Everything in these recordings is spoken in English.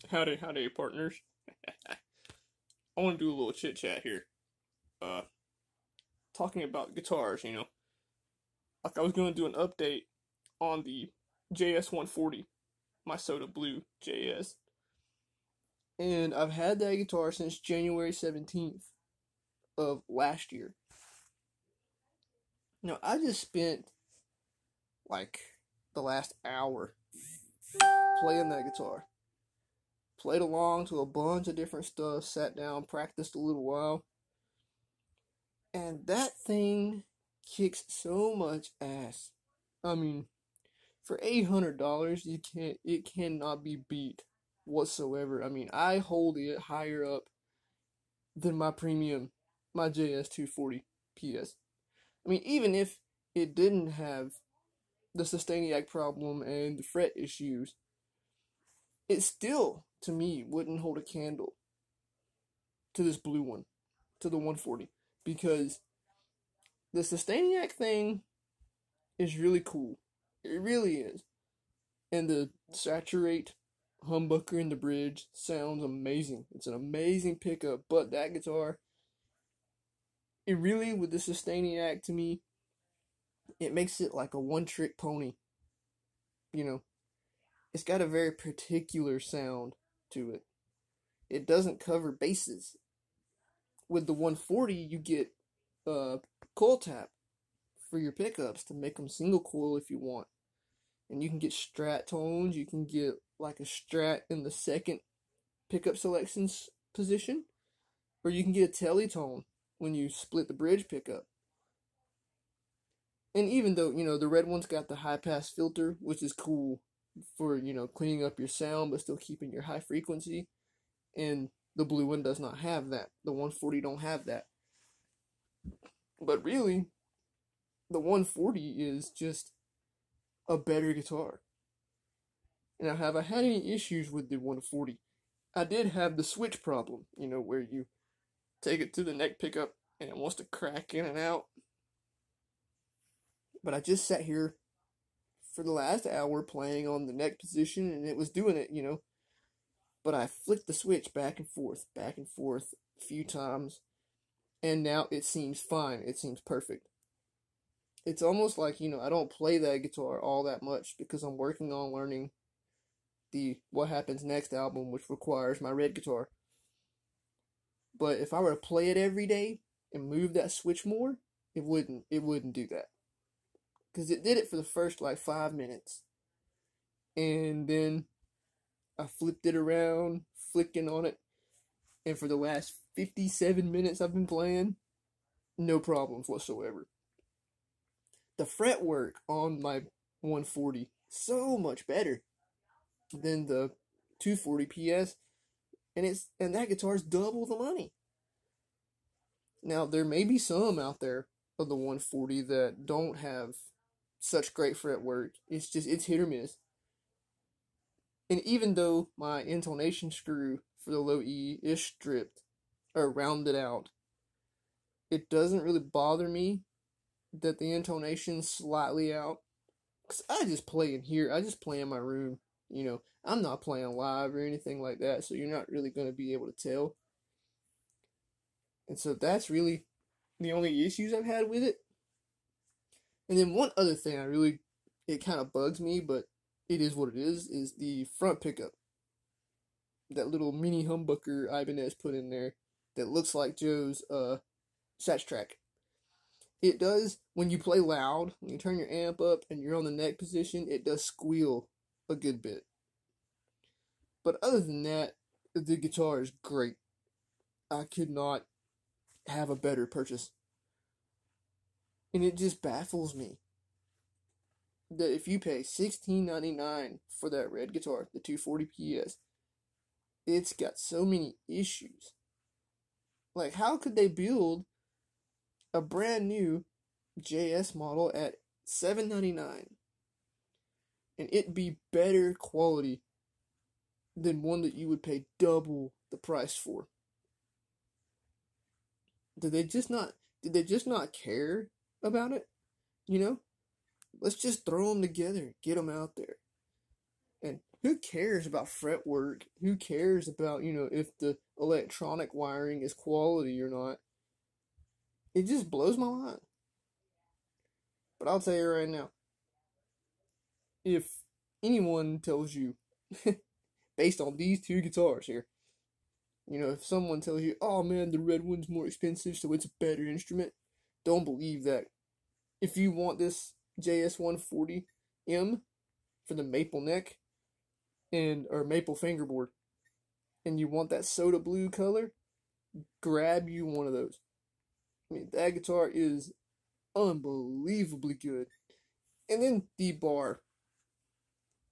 Howdy, partners. I want to do a little chit chat here. Uh, Talking about guitars, like I was going to do an update on the js140, my Soda Blue JS, and I've had that guitar since January 17th of last year. Now I just spent like the last hour playing that guitar. Played along to a bunch of different stuff, sat down, practiced a little while. And that thing kicks so much ass. I mean, for $800, it cannot be beat whatsoever. I mean, I hold it higher up than my premium, my JS240 PS. I mean, even if it didn't have the Sustainiac problem and the fret issues, it still, to me, wouldn't hold a candle to this blue one, to the 140, because the Sustainiac thing is really cool. It really is. And the saturate humbucker in the bridge sounds amazing. It's an amazing pickup, but that guitar, it really, with the Sustainiac, to me, it makes it like a one-trick pony. It's got a very particular sound to it. It doesn't cover bases. With the 140, you get coil tap for your pickups to make them single coil if you want. And you can get strat tones. You can get like a strat in the second pickup selections position. Or you can get a telly tone when you split the bridge pickup. And even though, the red one's got the high pass filter, which is cool for, cleaning up your sound but still keeping your high frequency. And the blue one does not have that. The 140 don't have that. But really, the 140 is just a better guitar. Now, have I had any issues with the 140? I did have the switch problem, where you take it to the neck pickup and it wants to crack in and out. But I just sat here for the last hour playing on the neck position and it was doing it, But I flicked the switch back and forth a few times. And now it seems fine. It seems perfect. It's almost like, I don't play that guitar all that much because I'm working on learning the What Happens Next album, which requires my red guitar. But if I were to play it every day and move that switch more, it wouldn't do that. Because it did it for the first 5 minutes. And then I flipped it around, flicking on it. And for the last 57 minutes I've been playing, no problems whatsoever. The fretwork on my 140, so much better than the 240 PS. And that guitar's double the money. Now, there may be some out there of the 140 that don't have such great fretwork. It's hit or miss. And even though my intonation screw for the low E is stripped or rounded out, it doesn't really bother me that the intonation's slightly out. Because I just play in here. I just play in my room. I'm not playing live or anything like that, so you're not really going to be able to tell. And so that's really the only issues I've had with it. And then one other thing it kind of bugs me, but it is what it is the front pickup. That little mini humbucker Ibanez put in there that looks like Joe's Satch track. It does, when you play loud, when you turn your amp up and you're on the neck position, it does squeal a good bit. But other than that, the guitar is great. I could not have a better purchase. And it just baffles me that if you pay $16.99 for that red guitar, the 240 PS, it's got so many issues. Like, how could they build a brand new JS model at $7.99 and it be better quality than one that you would pay double the price for? Did they just not care about it? Let's just throw them together, get them out there. And Who cares about fretwork? Who cares about, if the electronic wiring is quality or not? It just blows my mind. But I'll tell you right now, if anyone tells you, based on these two guitars here, if someone tells you, oh man, the red one's more expensive, so it's a better instrument, don't believe that. If you want this js140m for the maple neck or maple fingerboard, and you want that soda blue color, grab you one of those. I mean, that guitar is unbelievably good. And then the bar,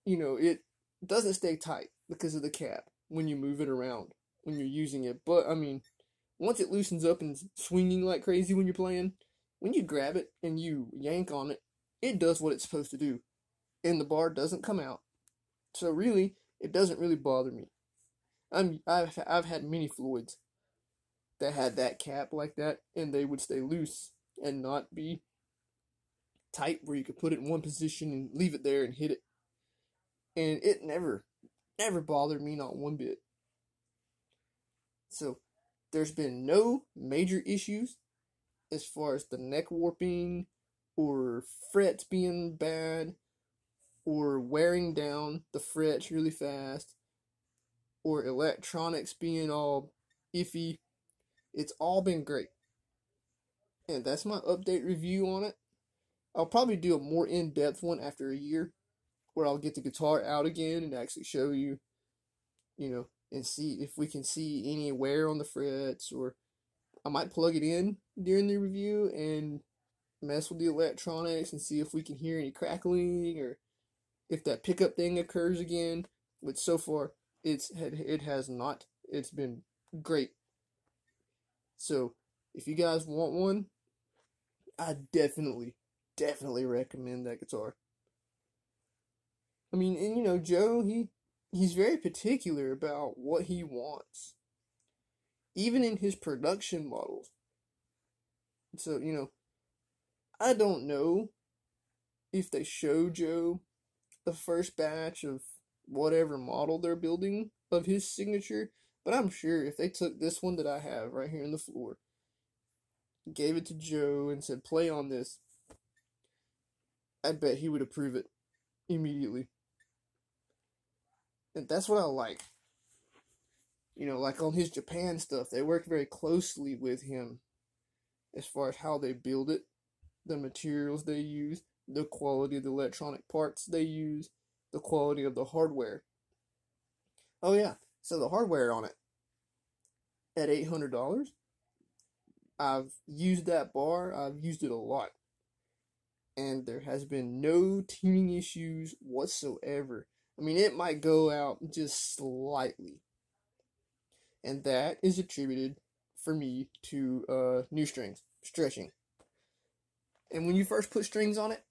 it doesn't stay tight because of the cap when you move it around when you're using it. But, I mean, once it loosens up and swinging like crazy when you're playing, when you grab it and you yank on it, it does what it's supposed to do. And the bar doesn't come out. So really, it doesn't really bother me. I've had many Floyds that had that cap like that, and they would stay loose and not be tight where you could put it in one position and leave it there and hit it. And it never bothered me, not one bit. So there's been no major issues as far as the neck warping or frets being bad or wearing down the frets really fast or electronics being all iffy. It's all been great. And that's my update review on it. I'll probably do a more in-depth one after a year where I'll get the guitar out again and actually show you, and see if we can see any wear on the frets, or I might plug it in during the review and mess with the electronics and see if we can hear any crackling or if that pickup thing occurs again, which so far it has not. It's been great. So if you guys want one, I definitely recommend that guitar. I mean, and Joe, he's very particular about what he wants, even in his production models. So, I don't know if they show Joe the first batch of whatever model they're building of his signature, but I'm sure if they took this one that I have right here on the floor, gave it to Joe and said, play on this, I bet he would approve it immediately. And that's what I like. Like on his Japan stuff, they work very closely with him as far as how they build it, the materials they use, the quality of the electronic parts they use, the quality of the hardware. Oh yeah, so the hardware on it, at $800, I've used that bar, I've used it a lot. And there has been no tuning issues whatsoever. I mean, it might go out just slightly. And that is attributed, for me, to new strings, stretching. And when you first put strings on it,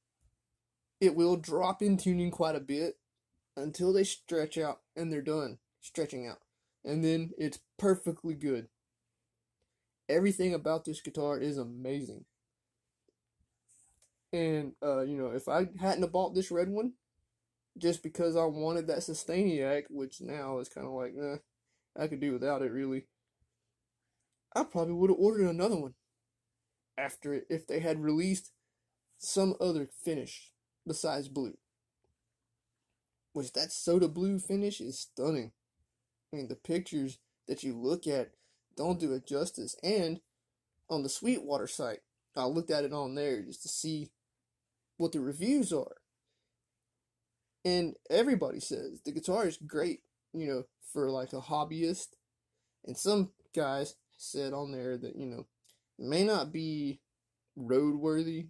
it will drop in tuning quite a bit until they stretch out and they're done stretching out. And then it's perfectly good. Everything about this guitar is amazing. And, if I hadn't have bought this red one, just because I wanted that Sustainiac, which now is kind of like, I could do without it, really, I probably would have ordered another one after it if they had released some other finish besides blue. Which that soda blue finish is stunning. I mean, the pictures that you look at don't do it justice. And on the Sweetwater site, I looked at it on there just to see what the reviews are. And everybody says the guitar is great, for like a hobbyist. And some guys said on there that, it may not be roadworthy,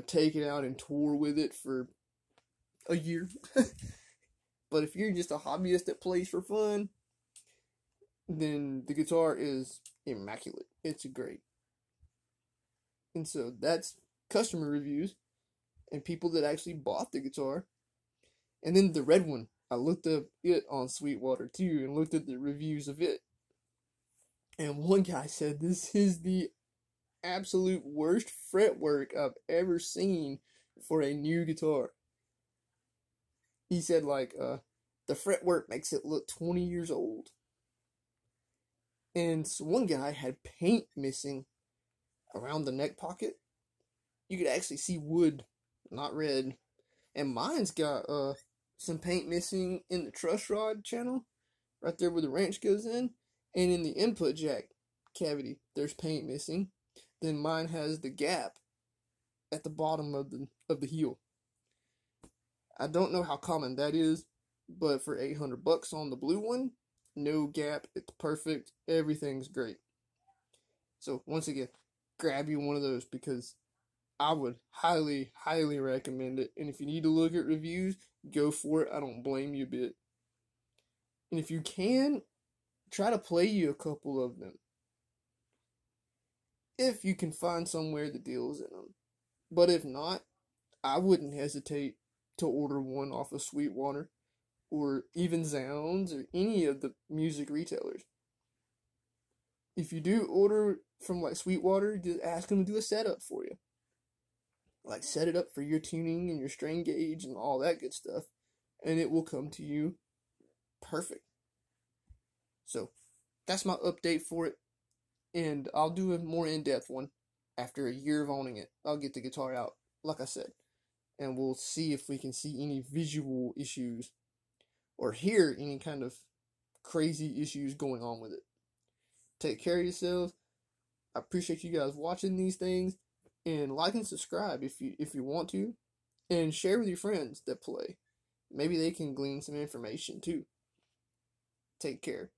take it out and tour with it for a year. But if you're just a hobbyist that plays for fun, then the guitar is immaculate. It's great. And so that's customer reviews and people that actually bought the guitar. And then the red one, I looked up it on Sweetwater too and looked at the reviews of it. And one guy said this is the absolute worst fretwork I've ever seen for a new guitar. He said the fretwork makes it look 20 years old. And so one guy had paint missing around the neck pocket. You could actually see wood, not red. And mine's got some paint missing in the truss rod channel, right there where the wrench goes in, and in the input jack cavity, there's paint missing. Then mine has the gap at the bottom of the heel. I don't know how common that is, but for $800 on the blue one, no gap, it's perfect, everything's great. So once again, grab you one of those because I would highly, highly recommend it. And if you need to look at reviews, go for it. I don't blame you a bit. And if you can, try to play you a couple of them. If you can find somewhere the deal's in them. But if not, I wouldn't hesitate to order one off of Sweetwater or even Zounds or any of the music retailers. If you do order from like Sweetwater, just ask them to do a setup for you. Like set it up for your tuning and your strain gauge and all that good stuff, and it will come to you perfect. So that's my update for it, and I'll do a more in-depth one after a year of owning it. I'll get the guitar out, like I said, and we'll see if we can see any visual issues or hear any kind of crazy issues going on with it. Take care of yourselves. I appreciate you guys watching these things, and like and subscribe if you want to, and share with your friends that play. Maybe they can glean some information too. Take care.